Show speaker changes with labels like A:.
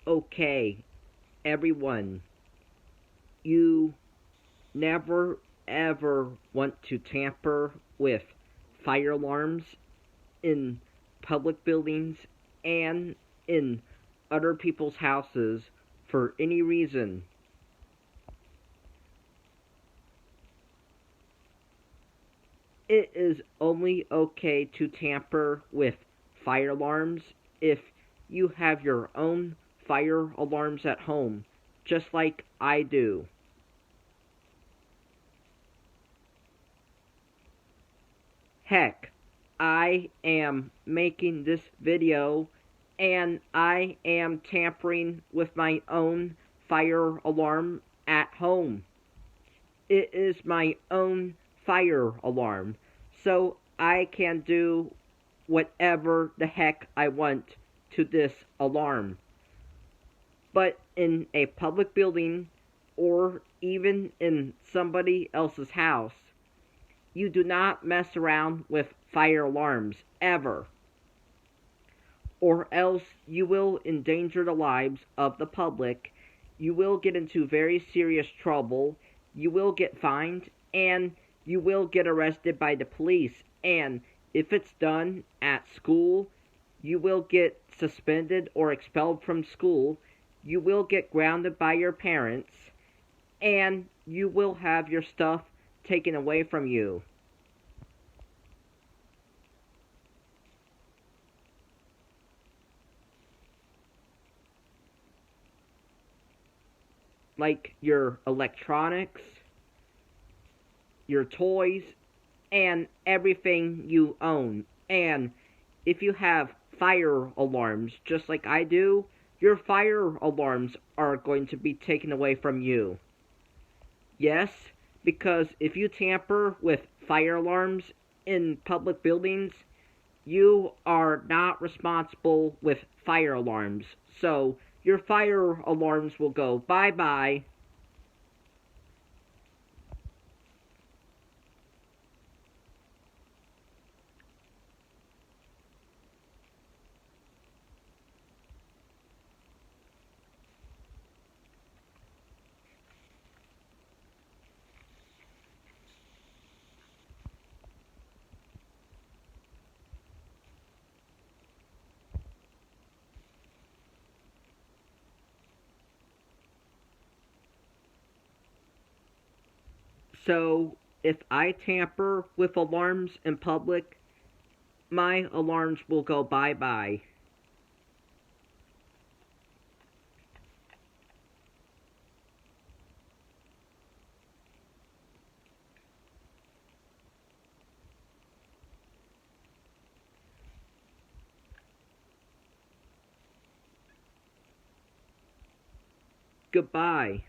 A: Okay, everyone, you never ever want to tamper with fire alarms in public buildings and in other people's houses for any reason. It is only okay to tamper with fire alarms if you have your own fire alarms at home, just like I do. Heck, I am making this video and I am tampering with my own fire alarm at home. It is my own fire alarm, so I can do whatever the heck I want to this alarm. But in a public building or even in somebody else's house, you do not mess around with fire alarms ever, or else you will endanger the lives of the public. You will get into very serious trouble. You will get fined, and you will get arrested by the police. And if it's done at school, you will get suspended or expelled from school. You will get grounded by your parents, and you will have your stuff taken away from you. Like your electronics, your toys, and everything you own. And if you have fire alarms, just like I do, your fire alarms are going to be taken away from you. Yes, because if you tamper with fire alarms in public buildings, you are not responsible with fire alarms. So your fire alarms will go bye-bye. So if I tamper with alarms in public, my alarms will go bye-bye. Goodbye.